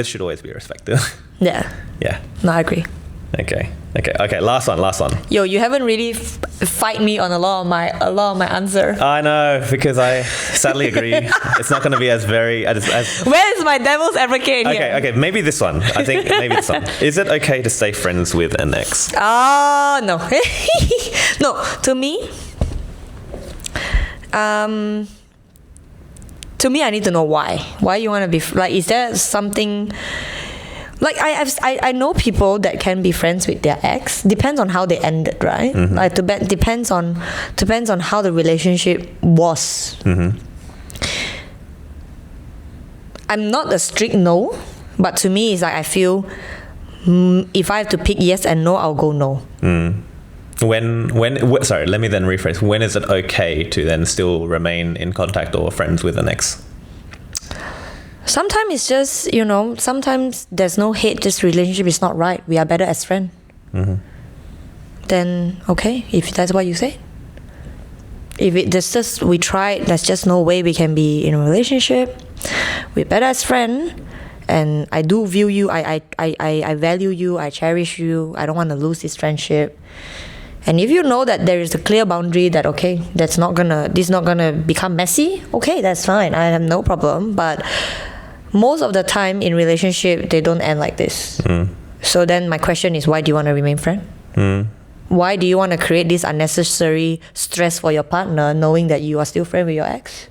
should always be respected. Yeah. No, I agree. Okay. Last one. Yo, you haven't really fight me on a lot of my answer. I know, because I sadly agree. It's not going to be as very. Where is my devil's advocate here? Okay. Maybe this one. I think maybe this one. Is it okay to stay friends with an ex? Oh no, no. To me, I need to know why. Why you want to be like? Is there something? Like I know people that can be friends with their ex. Depends on how they ended, right? Like depends on how the relationship was. I'm not a strict no, but to me it's like I feel if I have to pick yes and no, I'll go no. Sorry, let me then rephrase. When is it okay to then still remain in contact or friends with an ex? Sometimes it's just, sometimes there's no hate, just relationship is not right. We are better as friends. Then, okay, if that's what you say. If we tried, there's just no way we can be in a relationship. We're better as friends. and I do view you, I value you, I cherish you, I don't want to lose this friendship. And if you know that there is a clear boundary that, okay, this is not gonna become messy, okay, that's fine, I have no problem. But most of the time in relationship, they don't end like this. So then my question is, why do you want to remain friend? Why do you want to create this unnecessary stress for your partner, knowing that you are still friend with your ex?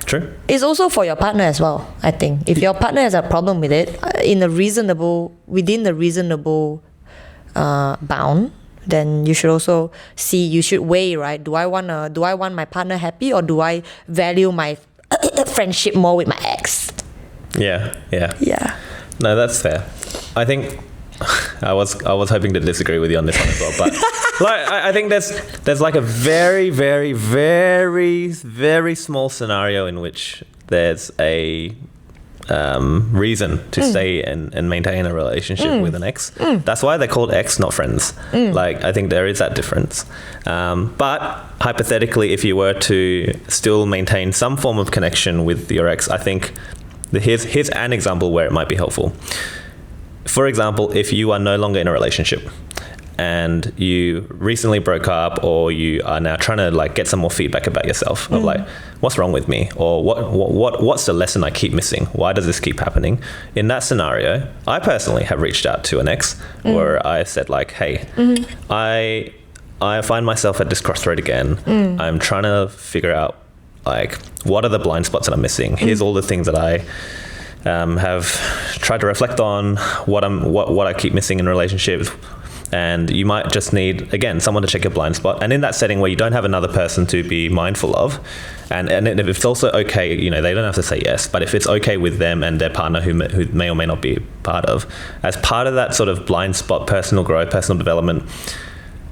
True. It's also for your partner as well, I think. If your partner has a problem with it, within the reasonable bound, then you should also you should weigh, right? Do I want my partner happy, or do I value my friendship more with my ex? Yeah. No, that's fair. I think I was hoping to disagree with you on this one as well, but like I think there's like a very, very, very, very small scenario in which there's a reason to stay and maintain a relationship with an ex. That's why they're called ex, not friends. Like, I think there is that difference. But hypothetically, if you were to still maintain some form of connection with your ex, I think here's an example where it might be helpful. For example, if you are no longer in a relationship and you recently broke up, or you are now trying to like get some more feedback about yourself of like, what's wrong with me, or what's the lesson I keep missing? Why does this keep happening? In that scenario, I personally have reached out to an ex where I said like, hey, I find myself at this crossroad again. I'm trying to figure out like, what are the blind spots that I'm missing? Here's all the things that I have tried to reflect on, what I keep missing in relationships. And you might just need, again, someone to check your blind spot. And in that setting where you don't have another person to be mindful of, and if it's also okay, you know, they don't have to say yes, but if it's okay with them and their partner who may or may not be part of, as part of that sort of blind spot, personal growth, personal development,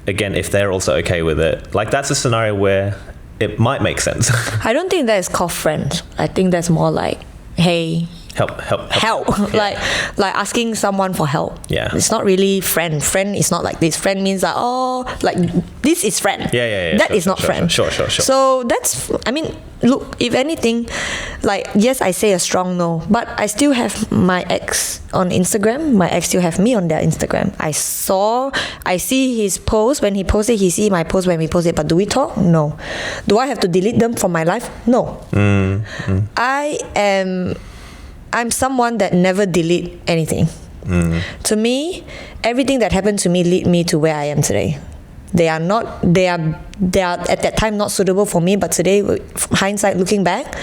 again, if they're also okay with it, like, that's a scenario where it might make sense. I don't think that is called friends. I think that's more like, hey, help. Yeah. like asking someone for help. Yeah, it's not really friend is not like this. Friend means that, oh, like, this is friend. Yeah. That is not friend. Sure. So that's, I mean, look, if anything, like, yes, I say a strong no, but I still have my ex on Instagram. My ex still have me on their Instagram. I see his post when he posted, he see my post when we posted, but do we talk? No. Do I have to delete them from my life? No. I'm someone that never delete anything. To me, everything that happened to me lead me to where I am today. They are at that time not suitable for me, but today, hindsight looking back,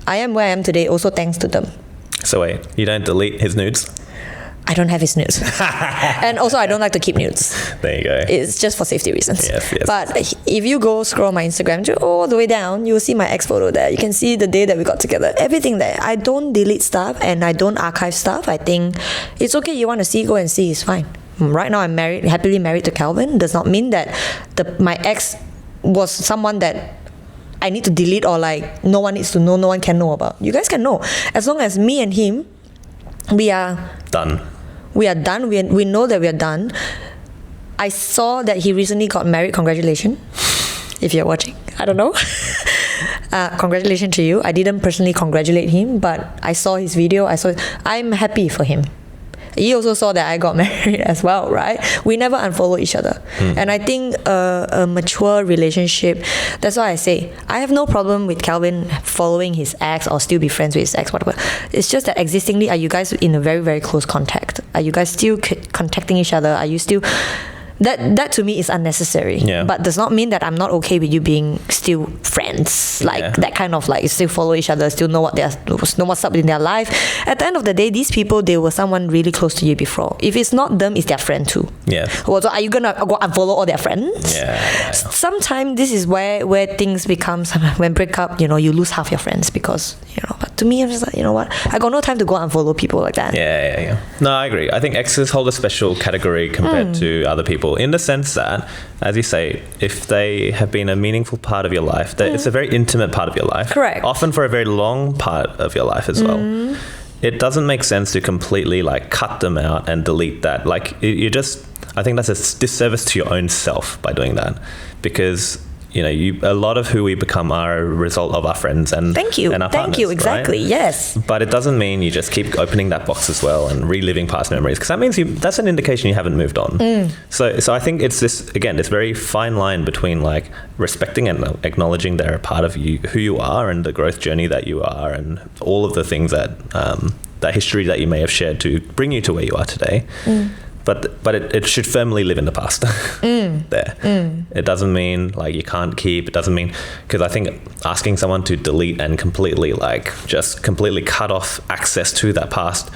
I am where I am today also thanks to them. So wait, you don't delete his nudes? I don't have his nudes. And also, I don't like to keep nudes. There you go. It's just for safety reasons. Yes. But if you go scroll my Instagram all the way down, you'll see my ex photo there. You can see the day that we got together. Everything there. I don't delete stuff and I don't archive stuff. I think it's okay. You want to see, go and see. It's fine. Right now, I'm happily married to Calvin. Does not mean that my ex was someone that I need to delete, or like no one needs to know, no one can know about. You guys can know. As long as me and him, we are done. We are done. We know that we are done. I saw that he recently got married. Congratulations. If you're watching. I don't know. Congratulations to you. I didn't personally congratulate him, but I saw his video. I'm happy for him. He also saw that I got married as well, right? We never unfollow each other. And I think a mature relationship, that's why I say, I have no problem with Calvin following his ex or still be friends with his ex, whatever. It's just that existingly, are you guys in a very, very close contact? Are you guys still contacting each other? Are you still... That to me is unnecessary. Yeah. But does not mean that I'm not okay with you being still friends. Like that kind of like still follow each other, still know what's up in their life. At the end of the day, these people, they were someone really close to you before. If it's not them, it's their friend too. Yeah. So are you gonna go unfollow all their friends? Yeah. Sometimes this is where things become, when break up, you lose half your friends because, but to me, I'm just like, you know what? I got no time to go unfollow people like that. Yeah. No, I agree. I think exes hold a special category compared to other people, in the sense that, as you say, if they have been a meaningful part of your life, it's a very intimate part of your life. Correct. Often for a very long part of your life as well. It doesn't make sense to completely like cut them out and delete that. Like I think that's a disservice to your own self by doing that, because a lot of who we become are a result of our friends and and our partners, exactly, right? yes. But it doesn't mean you just keep opening that box as well and reliving past memories, because that means that's an indication you haven't moved on. So I think it's this very fine line between like respecting and acknowledging they're a part of you, who you are, and the growth journey that you are, and all of the things that that history that you may have shared to bring you to where you are today. But it should firmly live in the past. There. It doesn't mean like you can't keep. It doesn't mean, because I think asking someone to delete and completely cut off access to that past,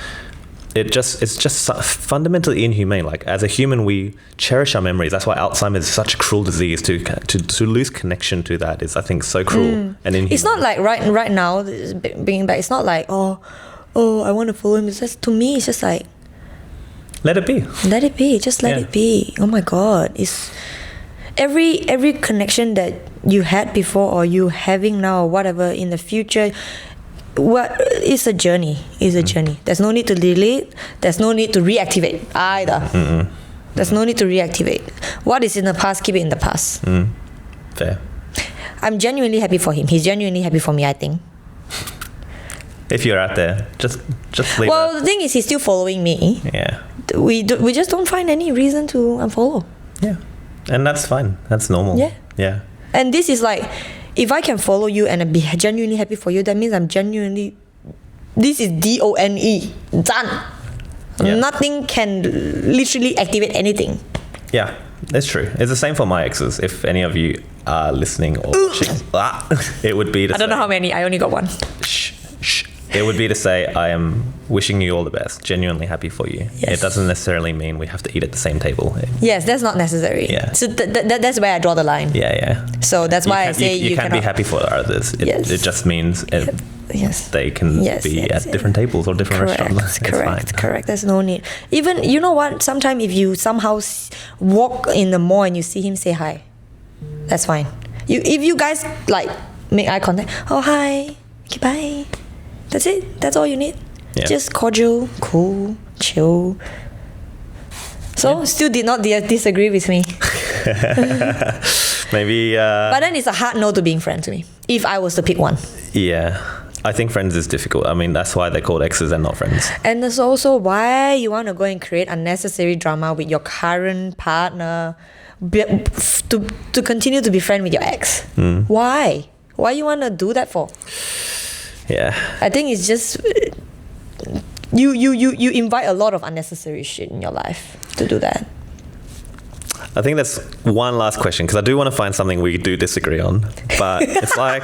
it's just fundamentally inhumane. Like, as a human, we cherish our memories. That's why Alzheimer's is such a cruel disease. To lose connection to that is, I think, so cruel and inhumane. It's not like right now being back. It's not like oh I want to follow him. It's just, to me, it's just like, let it be. Let it be. Just let it be. Oh my God. It's every connection that you had before or you having now or whatever in the future. It's a journey. It's a journey. There's no need to delete. There's no need to reactivate either. There's no need to reactivate. What is in the past, keep it in the past. Fair. I'm genuinely happy for him. He's genuinely happy for me, I think. If you're out there, just leave the thing is, he's still following me. Yeah. We just don't find any reason to unfollow. Yeah. And that's fine. That's normal. Yeah. Yeah. And this is like, if I can follow you and be genuinely happy for you, that means I'm genuinely, this is DONE. Done. Yeah. Nothing can literally activate anything. Yeah, that's true. It's the same for my exes. If any of you are listening or watching, it would be to I don't know how many. I only got one. Shh. It would be to say, I am wishing you all the best, genuinely happy for you. Yes. It doesn't necessarily mean we have to eat at the same table. Yes, that's not necessary. Yeah. So that's where I draw the line. Yeah. So that's why I say you can be happy for others. It just means they can be at different tables or different restaurants. Correct. There's no need. Even, you know what? Sometimes if you somehow walk in the mall and you see him, say hi. That's fine. If you guys like make eye contact, oh hi, okay, bye. That's it. That's all you need. Yeah. Just cordial, cool, chill. So still did not disagree with me. Maybe. But then it's a hard no to being friends to me, if I was to pick one. Yeah. I think friends is difficult. I mean, that's why they're called exes and not friends. And that's also why you want to go and create unnecessary drama with your current partner to continue to be friend with your ex. Why? Why you want to do that for? Yeah. I think it's just you invite a lot of unnecessary shit in your life to do that. I think that's one last question, because I do want to find something we do disagree on, but it's like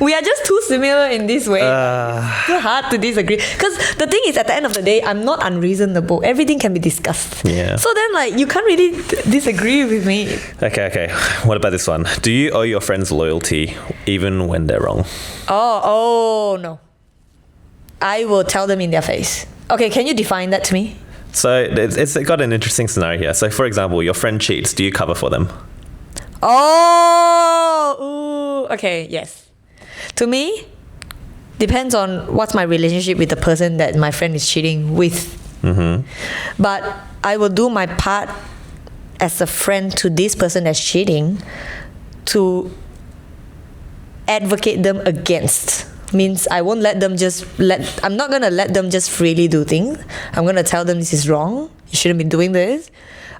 we are just too similar in this way. Too hard to disagree. Because the thing is, at the end of the day, I'm not unreasonable. Everything can be discussed. Yeah. So then, like, you can't really disagree with me. Okay. What about this one? Do you owe your friends loyalty even when they're wrong? Oh no. I will tell them in their face. Okay, can you define that to me? So it's got an interesting scenario here. So, for example, your friend cheats. Do you cover for them? Okay, yes. To me, depends on what's my relationship with the person that my friend is cheating with. But I will do my part as a friend to this person that's cheating to advocate them against. Means I won't let them I'm not going to let them just freely do things. I'm going to tell them this is wrong. You shouldn't be doing this.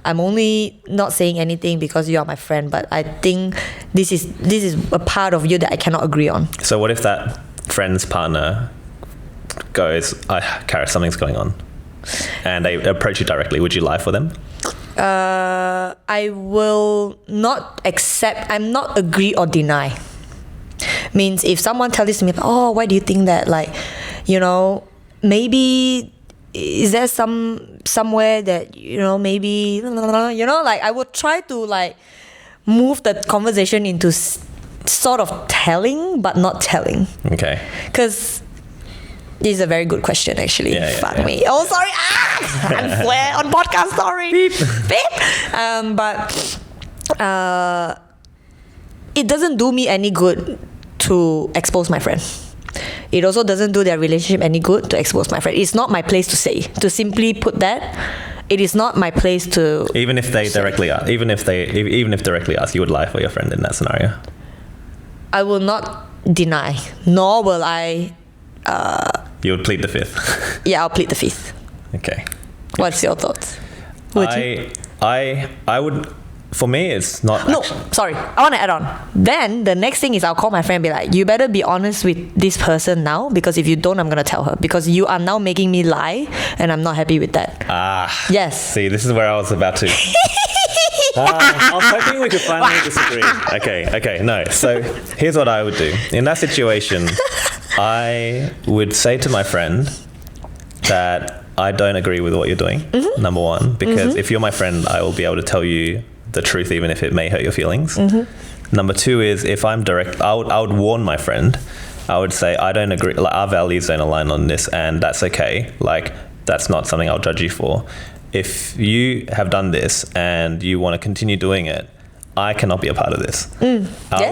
I'm only not saying anything because you are my friend, but I think this is a part of you that I cannot agree on. So what if that friend's partner goes, Karis, something's going on, and they approach you directly? Would you lie for them? I will not accept. I'm not agree or deny. Means if someone tells me, oh, why do you think that? Like, maybe is there somewhere that maybe like I would try to like move the conversation into sort of telling but not telling. Okay. Because this is a very good question actually. Fuck me. Oh, sorry. I swear on podcast. Sorry. Beep. But it doesn't do me any good to expose my friend. It also doesn't do their relationship any good to expose my friend. It's not my place to say, to simply put that it is not my place to. Even if they directly ask, even if directly ask, you would lie for your friend in that scenario. I will not deny, nor will I. You would plead the fifth. Yeah, I'll plead the fifth. Okay. What's your thoughts? Would you? I would. For me, it's not. No, sorry. I want to add on. Then the next thing is I'll call my friend and be like, you better be honest with this person now, because if you don't, I'm going to tell her, because you are now making me lie and I'm not happy with that. Yes. See, this is where I was about to. I was hoping we could finally disagree. Okay, no. So here's what I would do. In that situation, I would say to my friend that I don't agree with what you're doing, number one, because if you're my friend, I will be able to tell you the truth, even if it may hurt your feelings. Number two is, if I'm direct, I would warn my friend. I would say, I don't agree, like, our values don't align on this, and that's okay. Like, that's not something I'll judge you for. If you have done this and you want to continue doing it, I cannot be a part of this. I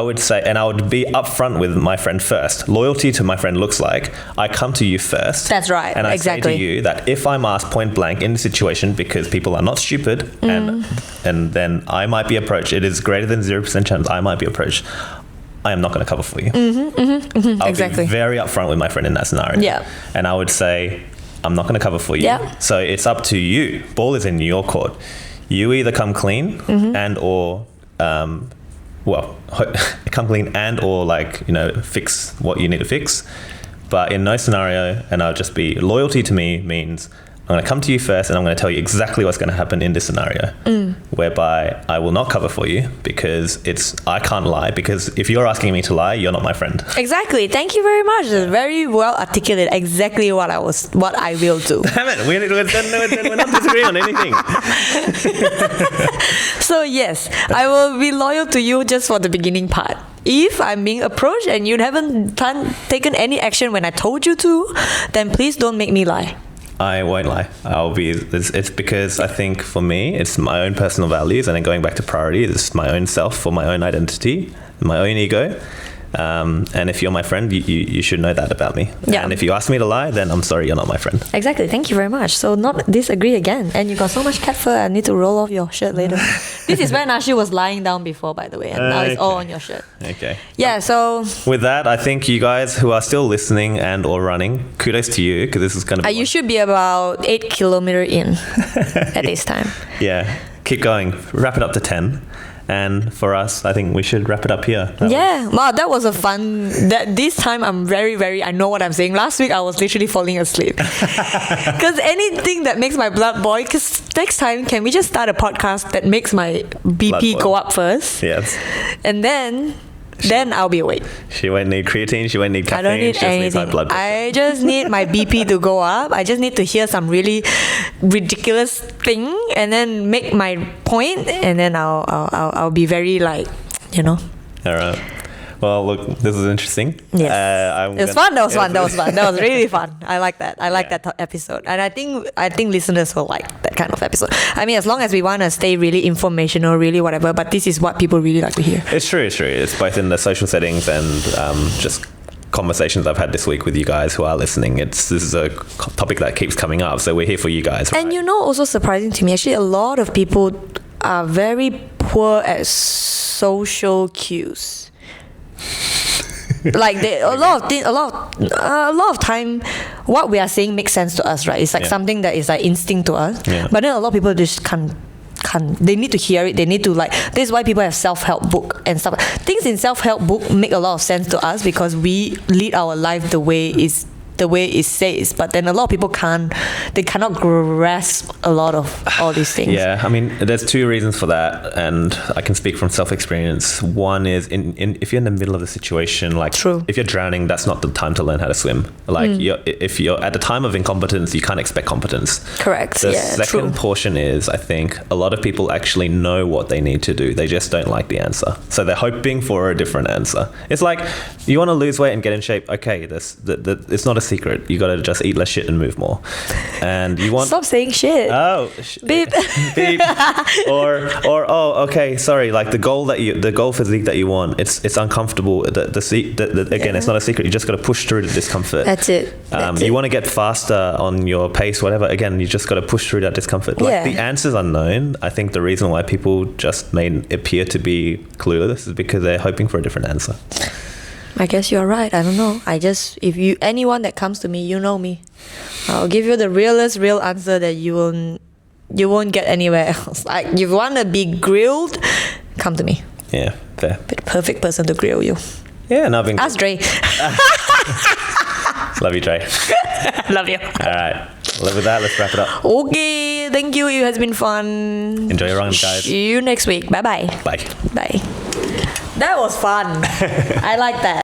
would say, and I would be upfront with my friend first. Loyalty to my friend looks like I come to you first. That's right. And I exactly. say to you that if I'm asked point blank in the situation, because people are not stupid, and then I might be approached, it is greater than 0% chance I might be approached, I am not going to cover for you. I'll exactly. be very upfront with my friend in that scenario. Yeah. And I would say, I'm not going to cover for you. Yeah. So it's up to you. Ball is in your court. You either come clean and or come clean and or, like, you know, fix what you need to fix. But in no scenario, and I'll just be, loyalty to me means I'm going to come to you first and I'm going to tell you exactly what's going to happen in this scenario, whereby I will not cover for you, because I can't lie, because if you're asking me to lie, you're not my friend. Exactly. Thank you very much. It's very well articulated. Exactly what I will do. Damn it, we're not disagreeing on anything. So yes, I will be loyal to you just for the beginning part. If I'm being approached and you haven't taken any action when I told you to, then please don't make me lie. I won't lie. It's because I think for me, it's my own personal values, and then going back to priority, it's my own self, for my own identity, my own ego. And if you're my friend, you should know that about me. Yeah. And if you ask me to lie, then I'm sorry, you're not my friend. Exactly. Thank you very much. So not disagree again. And you got so much cat fur, I need to roll off your shirt later. This is where Nashi was lying down before, by the way, and now it's all on your shirt. Okay. Yeah, so with that, I think you guys who are still listening and or running, kudos to you, because this is going to be you should be about 8 kilometers in at this time. Yeah. Keep going. Wrap it up to 10. And for us, I think we should wrap it up here. Wow, that was a fun. This time I'm very, I know what I'm saying. Last week I was literally falling asleep. Because anything that makes my blood boil, because next time, can we just start a podcast that makes my BP go up first? Yes. And then I'll be awake. She won't need creatine, she won't need caffeine. I don't need anything. I just need my BP to go up. I just need to hear some really ridiculous thing and then make my point, and then I'll be very, like, you know. All right. Well, look, this is interesting. Yes. It was fun. That was really fun. I like that. I like that episode. And I think listeners will like that kind of episode. I mean, as long as we want to stay really informational, really whatever, but this is what people really like to hear. It's true. It's both in the social settings and just conversations I've had this week with you guys who are listening. This is a topic that keeps coming up, so we're here for you guys. And you know, also surprising to me, actually, a lot of people are very poor at social cues. Like a lot of time, what we are saying makes sense to us, right? It's like something that is like instinct to us. Yeah. But then a lot of people just can't. They need to hear it. They need to, like. This is why people have self-help book and stuff. Things in self-help book make a lot of sense to us because we lead our life the way it says, but then a lot of people cannot grasp a lot of all these things. Yeah, I mean, there's two reasons for that, and I can speak from self-experience. One is if you're in the middle of a situation, like if you're drowning, that's not the time to learn how to swim. Like if you're at the time of incompetence, you can't expect competence. Correct. The second portion is, I think a lot of people actually know what they need to do. They just don't like the answer, so they're hoping for a different answer. It's like, you want to lose weight and get in shape. Okay, it's not a secret. You got to just eat less shit and move more. And you want... Stop saying shit. Oh, Beep. beep. Or oh, okay, sorry. Like the goal physique that you want, it's uncomfortable. Again, it's not a secret. You just got to push through the discomfort. That's it. You want to get faster on your pace, whatever. Again, you just got to push through that discomfort. Like the answer's unknown. I think the reason why people just may appear to be clueless is because they're hoping for a different answer. I guess you're right. I don't know. Anyone that comes to me, you know me. I'll give you the real answer that you won't get anywhere else. Like, you want to be grilled, come to me. Yeah, fair. Be the perfect person to grill you. Yeah, no, I've been... Ask Dre. Love you, Dre. Love you. All right. Well, with that, let's wrap it up. Okay. Thank you. It has been fun. Enjoy your run, guys. See you next week. Bye-bye. Bye. Bye. That was fun. I like that.